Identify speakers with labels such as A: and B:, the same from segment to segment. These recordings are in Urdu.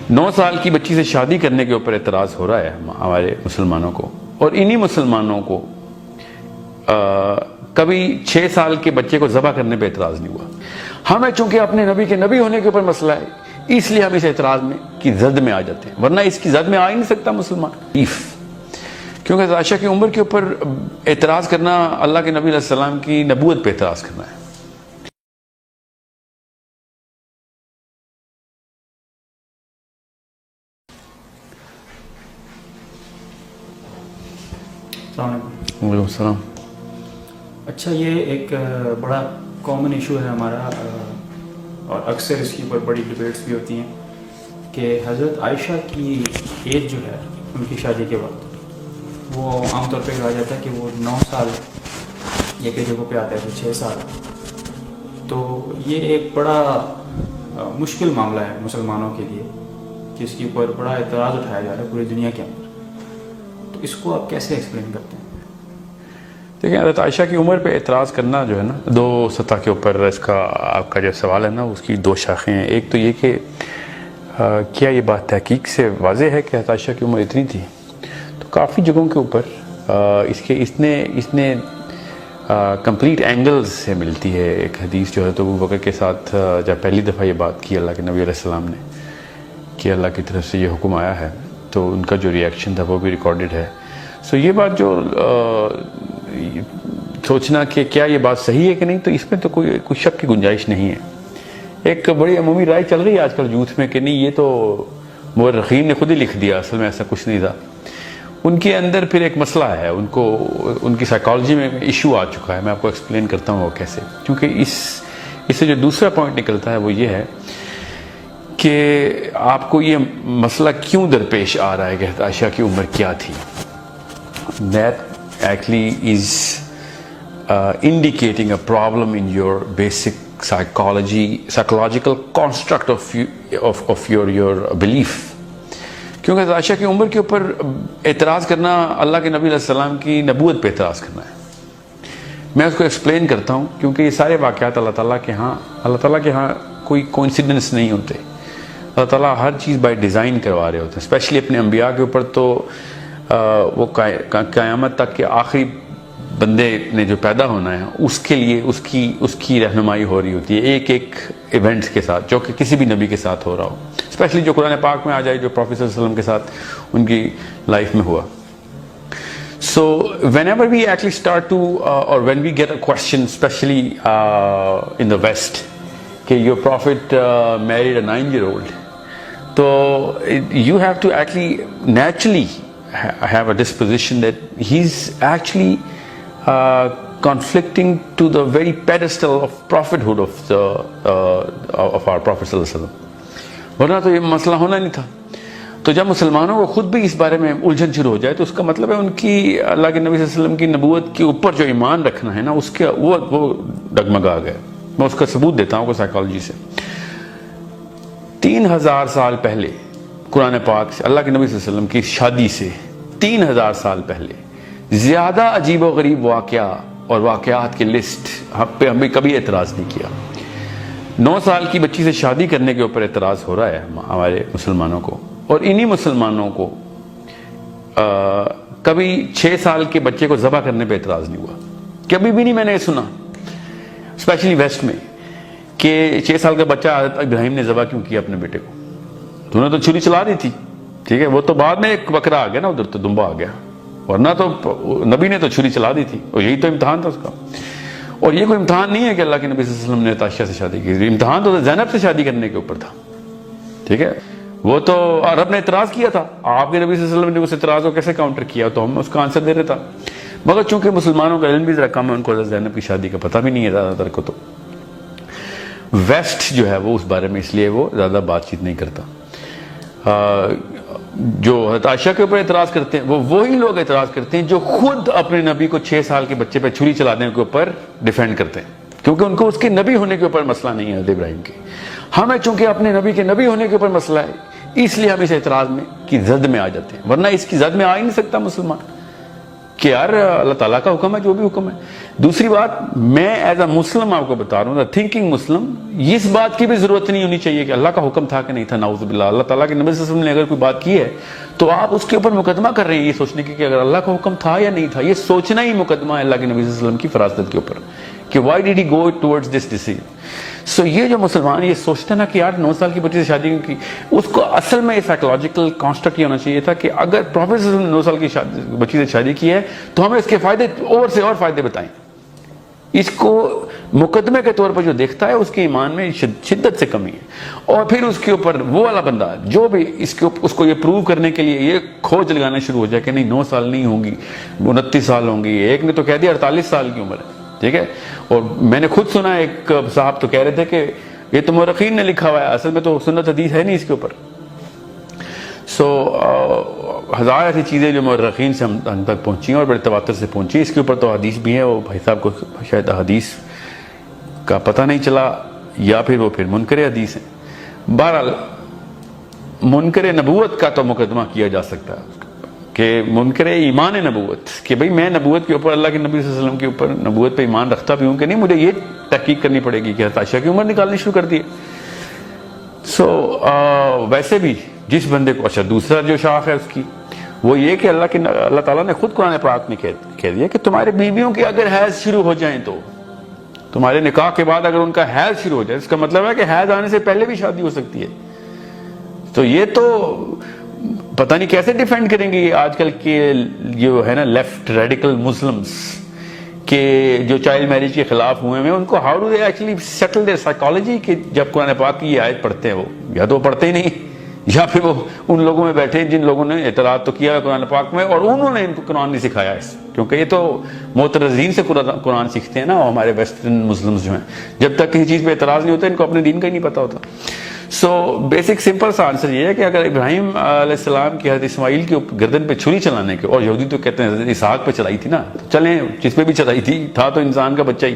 A: 9 سال کی بچی سے شادی کرنے کے اوپر اعتراض ہو رہا ہے ہمارے مسلمانوں کو، اور انہی مسلمانوں کو کبھی 6 سال کے بچے کو ذبح کرنے پہ اعتراض نہیں ہوا۔ ہمیں چونکہ اپنے نبی کے نبی ہونے کے اوپر مسئلہ ہے، اس لیے ہم اس اعتراض میں کی زد میں آ جاتے ہیں، ورنہ اس کی زد میں آ ہی نہیں سکتا مسلمان۔ کیونکہ عائشہ کی عمر کے اوپر اعتراض کرنا اللہ کے نبی علیہ السلام کی نبوت پہ اعتراض کرنا ہے۔
B: السلام علیکم۔
A: وعلیکم السلام۔
B: اچھا، یہ ایک بڑا کامن ایشو ہے ہمارا، اور اکثر اس کے اوپر بڑی ڈبیٹس بھی ہوتی ہیں کہ حضرت عائشہ کی ایج جو ہے ان کی شادی کے وقت، وہ عام طور پہ کہا جاتا ہے کہ وہ 9 سال یا کہ جگہوں پہ آتا ہے تو 6 سال۔ تو یہ ایک بڑا مشکل معاملہ ہے مسلمانوں کے لیے کہ اس کے اوپر بڑا اعتراض اٹھایا جا رہا ہے پوری دنیا کے اندر، تو اس کو آپ کیسے ایکسپلین کرتے ہیں؟
A: دیکھیں، حضرت عائشہ کی عمر پہ اعتراض کرنا جو ہے نا، 2 سطح کے اوپر اس کا آپ کا جو سوال ہے نا اس کی 2 شاخیں ہیں۔ ایک تو یہ کہ کیا یہ بات تحقیق سے واضح ہے کہ حضرت عائشہ کی عمر اتنی تھی؟ تو کافی جگہوں کے اوپر اس نے کمپلیٹ اینگلز سے ملتی ہے۔ ایک حدیث جو ہے تو ابو بکر کے ساتھ جب پہلی دفعہ یہ بات کی اللہ کے نبی علیہ السلام نے کہ اللہ کی طرف سے یہ حکم آیا ہے، تو ان کا جو ریئیکشن تھا وہ بھی ریکارڈڈ ہے۔ سو یہ بات جو سوچنا کہ کیا یہ بات صحیح ہے کہ نہیں، تو اس میں تو کوئی شک کی گنجائش نہیں ہے۔ ایک بڑی عمومی رائے چل رہی ہے آج کل یوتھ میں کہ نہیں، یہ تو مورخین نے خود ہی لکھ دیا، اصل میں ایسا کچھ نہیں تھا۔ ان کے اندر پھر ایک مسئلہ ہے، ان کی سائیکالوجی میں ایشو آ چکا ہے۔ میں آپ کو ایکسپلین کرتا ہوں وہ کیسے، کیونکہ اس سے جو دوسرا پوائنٹ نکلتا ہے وہ یہ ہے کہ آپ کو یہ مسئلہ کیوں درپیش آ رہا ہے کہ حضرت عائشہ کی عمر کیا تھی۔ That actually is indicating a problem in your basic psychological construct of your belief. کیونکہ حضرت عائشہ کی عمر کے اوپر اعتراض کرنا اللہ کے نبی علیہ السلام کی نبوت پہ اعتراض کرنا ہے۔ میں اس کو ایکسپلین کرتا ہوں، کیونکہ یہ سارے واقعات اللہ تعالیٰ کے ہاں کوئی کوئنسیڈنس نہیں ہوتے۔ اللہ تعالیٰ ہر چیز بائی ڈیزائن کروا رہے ہوتے ہیں، اسپیشلی اپنے انبیاء کے اوپر۔ تو وہ قیامت تک کے آخری بندے نے جو پیدا ہونا ہے اس کے لیے اس کی رہنمائی ہو رہی ہوتی ہے ایک ایونٹس کے ساتھ، جو کہ کسی بھی نبی کے ساتھ ہو رہا ہو، اسپیشلی جو قرآن پاک میں آ جائے، جو پروفیٹ صلی اللہ علیہ وسلم کے ساتھ ان کی لائف میں ہوا۔ So whenever we actually start to or when we get a question, especially in the West, کہ your prophet married a 9-year-old, so you have to actually naturally have a disposition that he's actually conflicting to the very pedestal of prophethood of our Prophet صلی اللہ علیہ وسلم، ورنہ تو یہ مسئلہ ہونا نہیں تھا۔ تو جب مسلمانوں کو خود بھی اس بارے میں الجھن شروع ہو جائے تو اس کا مطلب ہے ان کی اللہ کے نبی صلی اللہ علیہ وسلم کی نبوت کے اوپر جو ایمان رکھنا ہے نا، اس کے وہ ڈگمگا گئے۔ میں اس کا ثبوت دیتا ہوں کو سائیکالوجی سے۔ 3000 سال پہلے قرآن پاک سے اللہ کے نبی صلی اللہ علیہ وسلم کی شادی سے 3000 سال پہلے زیادہ عجیب و غریب واقعہ اور واقعات کی لسٹ پہ ہم بھی کبھی اعتراض نہیں کیا۔ 9 سال کی بچی سے شادی کرنے کے اوپر اعتراض ہو رہا ہے ہمارے مسلمانوں کو، اور انہی مسلمانوں کو کبھی 6 سال کے بچے کو ذبح کرنے پہ اعتراض نہیں ہوا۔ کبھی بھی نہیں میں نے سنا، اسپیشلی ویسٹ میں، کہ 6 سال کا بچہ حضرت ابراہیم نے ذبح کیوں کیا اپنے بیٹے کو؟ تو انہوں نے تو چھری چلا دی تھی، ٹھیک ہے، وہ تو بعد میں ایک بکرا آ گیا نا ادھر، تو دمبا آ گیا، ورنہ تو نبی نے تو چھری چلا دی تھی، اور یہی تو امتحان تھا اس کا۔ اور یہ کوئی امتحان نہیں ہے کہ اللہ کے نبی صلی اللہ علیہ وسلم نے عائشہ سے شادی کی، امتحان تو زینب سے شادی کرنے کے اوپر تھا، ٹھیک ہے۔ وہ تو عرب نے اعتراض کیا تھا، آپ کے نبی صلی اللہ علیہ وسلم نے اس اعتراض کو کیسے کاؤنٹر کیا، تو ہم اس کا آنسر دے رہے تھا، مگر چونکہ مسلمانوں کا علم بھی ذرا کم ہے، ان کو حضرت زینب کی شادی کا پتہ بھی نہیں ہے زیادہ تر کو، تو ویسٹ جو ہے وہ اس بارے میں اس لیے وہ زیادہ بات چیت نہیں کرتا۔ جو حضرت عائشہ کے اوپر اعتراض کرتے ہیں وہ وہی لوگ اعتراض کرتے ہیں جو خود اپنے نبی کو 6 سال کے بچے پہ چھری چلانے کے اوپر ڈیفینڈ کرتے ہیں، کیونکہ ان کو اس کے نبی ہونے کے اوپر مسئلہ نہیں ہے حضرت ابراہیم کے۔ ہمیں چونکہ اپنے نبی کے نبی ہونے کے اوپر مسئلہ ہے، اس لیے ہم اس اعتراض میں کی زد میں آ جاتے ہیں، ورنہ اس کی زد میں آ ہی نہیں سکتا مسلمان۔ کہ یار اللہ تعالیٰ کا حکم ہے جو بھی حکم ہے. دوسری بات, میں ایز اے مسلم آپ کو بتا رہا ہوں, تھنکنگ مسلم, اس بات کی بھی ضرورت نہیں ہونی چاہیے کہ اللہ کا حکم تھا کہ نہیں تھا. نعوذ باللہ, اللہ تعالیٰ کے نبی صلی اللہ علیہ وسلم نے اگر کوئی بات کی ہے تو آپ اس کے اوپر مقدمہ کر رہے ہیں یہ سوچنے کی کہ اگر اللہ کا حکم تھا یا نہیں تھا. یہ سوچنا ہی مقدمہ ہے اللہ کے نبی صلی اللہ علیہ وسلم کی فراست کے اوپر کہ why did he go towards this decision. So یہ جو مسلمان یہ سوچتے نا کہ یار 9 سال کی بچی سے شادی کی, اس کو اصل میں سائیکولوجیکل کانسٹرکٹ یہ ہونا چاہیے تھا کہ اگر پروفیٹ صلی اللہ علیہ وسلم نے 9 سال کی بچی سے شادی کی ہے تو ہمیں اس کے فائدے اور سے اور فائدے بتائیں. اس کو مقدمے کے طور پر جو دیکھتا ہے اس کے ایمان میں شدت سے کمی ہے. اور پھر اس کے اوپر وہ والا بندہ جو بھی اس کو یہ پروو کرنے کے لیے یہ کھوج لگانا شروع ہو جائے کہ نہیں 9 سال نہیں ہوں گی, 29 سال ہوں گی. ایک نے تو کہہ دیا 48 سال کی عمر ہے, ٹھیک ہے. اور میں نے خود سنا ایک صاحب تو کہہ رہے تھے کہ یہ تو مورخین نے لکھا ہوا ہے, اصل میں تو سنت حدیث ہے نہیں اس کے اوپر. سو ہزار ایسی چیزیں جو مورخین سے ہم تک پہنچی ہیں اور بڑے تواتر سے پہنچی. اس کے اوپر تو حدیث بھی ہے, وہ بھائی صاحب کو شاید حدیث کا پتہ نہیں چلا یا پھر وہ منکر حدیث ہیں. بہرحال منکر نبوت کا تو مقدمہ کیا جا سکتا ہے کہ منکر ایمان نبوت, کہ بھئی میں نبوت کے اوپر, اللہ کے نبی صلی اللہ علیہ وسلم کے اوپر نبوت پہ ایمان رکھتا بھی ہوں کہ نہیں, مجھے یہ تحقیق کرنی پڑے گی کہ حضرت عائشہ کی عمر نکالنی شروع کر دی ہے. سو ویسے بھی جس بندے کو, اچھا دوسرا جو شاخ ہے اس کی وہ یہ کہ اللہ تعالیٰ نے خود قرآن پاک میں کہہ دیا کہ تمہارے بیویوں کی اگر حیض شروع ہو جائیں تو تمہارے نکاح کے بعد اگر ان کا حیض شروع ہو جائے, اس کا مطلب ہے کہ حیض آنے سے پہلے بھی شادی ہو سکتی ہے. تو یہ تو پتہ نہیں کیسے ڈیفینڈ کریں گے آج کل کے جو ہے نا لیفٹ ریڈیکل مسلمز کہ جو چائلڈ میرج کے خلاف ہوئے ہیں, ان کو how do they actually settle their psychology کہ جب قرآن پاک کی یہ آیت پڑھتے ہیں وہ یا تو پڑھتے ہی نہیں یا پھر وہ ان لوگوں میں بیٹھے جن لوگوں نے اعتراض تو کیا ہے قرآن پاک میں اور انہوں نے ان کو قرآن نہیں سکھایا اس, کیونکہ یہ تو معترضین سے قرآن سیکھتے ہیں نا ہمارے ویسٹرن مسلمز جو ہیں. جب تک کسی چیز پہ اعتراض نہیں ہوتا ان کو اپنے دین کا ہی نہیں پتا ہوتا. سو بیسک سمپل سا آنسر یہ ہے کہ اگر ابراہیم علیہ السلام کی حضرت اسماعیل کی گردن پہ چھری چلانے کے, اور یہودی تو کہتے ہیں حضرت اسحاق پہ چلائی تھی نا, تو چلیں جس پہ بھی چلائی تھی, تھا تو انسان کا بچہ ہی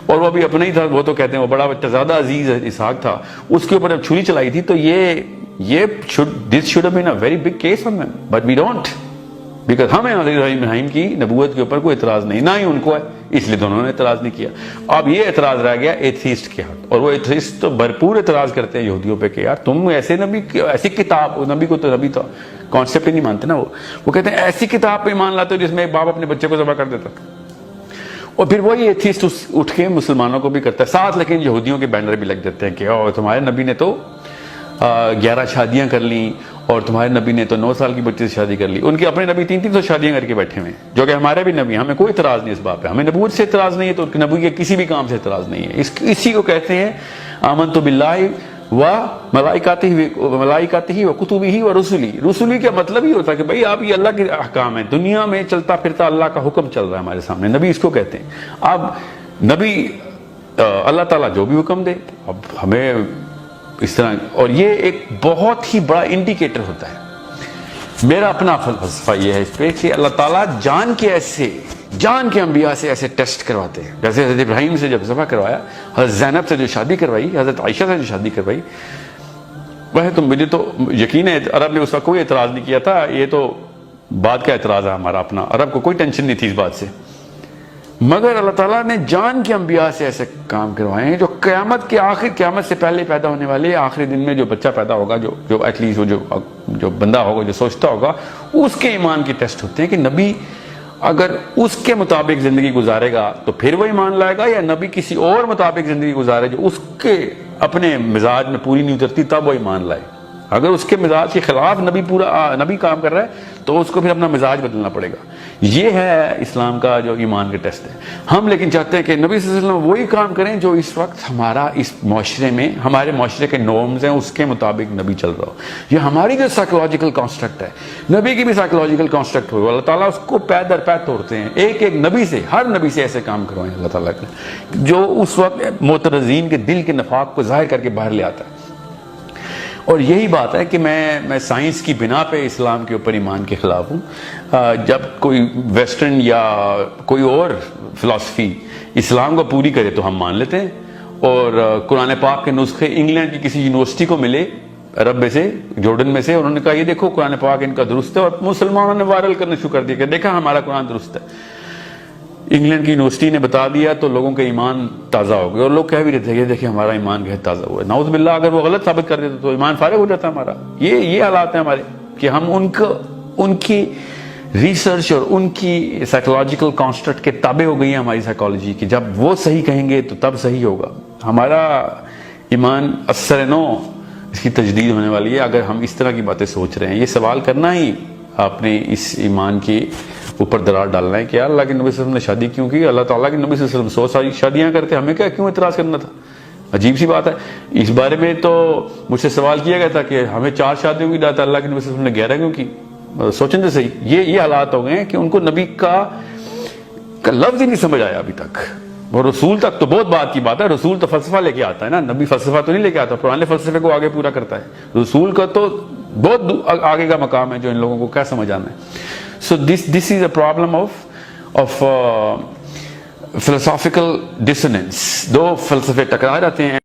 A: اور وہ بھی اپنا ہی تھا, وہ تو کہتے ہیں وہ بڑا بچہ زیادہ عزیز اسحاق تھا, اس کے اوپر جب چھری چلائی تھی تو یہ this should have been a very big case on them, but we don't, because ہمیں حضرت ابراہیم کی نبوت کے اوپر کوئی اعتراض نہیں, نہ ہی ان کو ہے, اس لیے دونوں نے اعتراض نہیں کیا. اب یہ اعتراض رہ گیا ایتھیسٹ کے حق, اور وہ ایتھیسٹ تو بھرپور اعتراض کرتے ہیں یہودیوں پہ کہ یار تم ایسے نبی, ایسی کتاب, نبی کو تو نبی تھا کانسیپٹ ہی نہیں مانتے نا وہ کہتے ہیں ایسی کتاب پہ ایمان لاتے ہو جس میں ایک باپ اپنے بچے کو ذبح کر دیتا. اور پھر وہی ایتھیسٹ اٹھ کے مسلمانوں کو بھی کرتا ہے ساتھ, لیکن یہودیوں کے بینر بھی لگ دیتے ہیں کہ تمہارے نبی نے تو 11 شادیاں کر لیں اور تمہارے نبی نے تو 9 سال کی بچی سے شادی کر لی. ان کے اپنے نبی 300 شادیاں کر کے بیٹھے ہوئے ہیں, جو کہ ہمارے بھی نبی, ہمیں کوئی اعتراض نہیں اس بات پہ, ہمیں نبوت سے اعتراض نہیں ہے تو نبی کے کسی بھی کام سے اعتراض نہیں ہے. اسی کو کہتے ہیں آمنت باللہ و ملائکتہ و کتبہ و رسلی. رسلی کا مطلب ہی ہوتا ہے کہ بھئی آپ یہ اللہ کے احکام ہیں, دنیا میں چلتا پھرتا اللہ کا حکم چل رہا ہے ہمارے سامنے, نبی اس کو کہتے ہیں. اب نبی اللہ تعالیٰ جو بھی حکم دے اب ہمیں اس طرح, اور یہ ایک بہت ہی بڑا انڈیکیٹر ہوتا ہے. میرا اپنا فلسفہ یہ ہے اس پہ کہ اللہ تعالیٰ جان کے انبیاء سے ایسے ٹیسٹ کرواتے ہیں. جیسے حضرت ابراہیم سے جب ذبح کروایا, حضرت زینب سے جو شادی کروائی, حضرت عائشہ سے جو شادی کروائی, وہ تو مجھے تو یقین ہے عرب نے اس کا کوئی اعتراض نہیں کیا تھا. یہ تو بعد کا اعتراض ہے ہمارا اپنا, عرب کو کوئی ٹینشن نہیں تھی اس بات سے. مگر اللہ تعالیٰ نے جان کے انبیاء سے ایسے کام کروائے ہیں جو قیامت سے پہلے پیدا ہونے والے آخری دن میں جو بچہ پیدا ہوگا, جو ایٹ لیسٹ جو بندہ ہوگا, جو سوچتا ہوگا, اس کے ایمان کی ٹیسٹ ہوتے ہیں کہ نبی اگر اس کے مطابق زندگی گزارے گا تو پھر وہ ایمان لائے گا, یا نبی کسی اور مطابق زندگی گزارے جو اس کے اپنے مزاج میں پوری نہیں اترتی تب وہ ایمان لائے. اگر اس کے مزاج کے خلاف نبی کام کر رہا ہے تو اس کو پھر اپنا مزاج بدلنا پڑے گا. یہ ہے اسلام کا جو ایمان کا ٹیسٹ ہے. ہم لیکن چاہتے ہیں کہ نبی صلی اللہ علیہ وسلم وہی کام کریں جو اس وقت ہمارا اس معاشرے میں, ہمارے معاشرے کے نارمز ہیں, اس کے مطابق نبی چل رہا ہو. یہ ہماری جو سائیکولوجیکل کانسٹرکٹ ہے, نبی کی بھی سائیکولوجیکل کانسٹرکٹ ہو. اللہ تعالیٰ اس کو پے در پے توڑتے ہیں, ایک نبی سے, ہر نبی سے ایسے کام کروائیں اللہ تعالیٰ کے, جو اس وقت معترضین کے دل کے نفاق کو ظاہر کر کے باہر لے آتا ہے. اور یہی بات ہے کہ میں سائنس کی بنا پہ اسلام کے اوپر ایمان کے خلاف ہوں. جب کوئی ویسٹرن یا کوئی اور فلسفی اسلام کو پوری کرے تو ہم مان لیتے ہیں, اور قرآن پاک کے نسخے انگلینڈ کی کسی یونیورسٹی کو ملے عرب میں سے, جورڈن میں سے, انہوں نے کہا یہ دیکھو قرآن پاک ان کا درست ہے, اور مسلمانوں نے وائرل کرنا شروع کر دیا کہ دیکھا ہمارا قرآن درست ہے. انگلینڈ کی یونیورسٹی نے بتا دیا تو لوگوں کے ایمان تازہ ہو گئے, اور لوگ کہہ بھی رہے تھے کہ دیکھیں ہمارا ایمان جو ہے تازہ ہوا ہے. نعوذ باللہ, اگر وہ غلط ثابت کر دیتے تو ایمان فارغ ہو جاتا ہمارا. یہ حالات ہیں ہمارے کہ ہم ان کی ریسرچ اور ان کی سائیکولوجیکل کانسٹرکٹ کے تابع ہو گئی ہیں ہماری سائیکالوجی کی. جب وہ صحیح کہیں گے تو تب صحیح ہوگا. ہمارا ایمان اثر نو اس کی تجدید ہونے والی ہے اگر ہم اس طرح کی باتیں سوچ رہے ہیں. یہ سوال کرنا ہی آپ نے اس ایمان کے اوپر درار ڈالنا ہے کہ یار اللہ کے نبی صلی اللہ علیہ وسلم نے شادی کیوں کی, اللہ تعالیٰ کے نبی صلی اللہ علیہ وسلم 100 شادیاں کرتے, ہمیں کیوں اعتراض کرنا تھا؟ عجیب سی بات ہے. اس بارے میں تو مجھ سے سوال کیا گیا تھا کہ ہمیں 4 شادیوں کی دعوت اللہ کے نبی صلی اللہ علیہ وسلم نے 11 کیوں کی. سوچیں تو صحیح, یہ حالات ہو گئے ہیں کہ ان کو نبی کا لفظ ہی نہیں سمجھ آیا ابھی تک. اور رسول تک تو بہت بات کی بات ہے, رسول تو فلسفہ لے کے آتا ہے نا, نبی فلسفہ تو نہیں لے کے آتا, پرانے فلسفے کو آگے پورا کرتا ہے. رسول کا تو بہت آگے کا مقام ہے جو ان لوگوں کو کیا سمجھ آنا ہے. So this is a problem of philosophical dissonance. دو فلسفے ٹکرا جاتے ہیں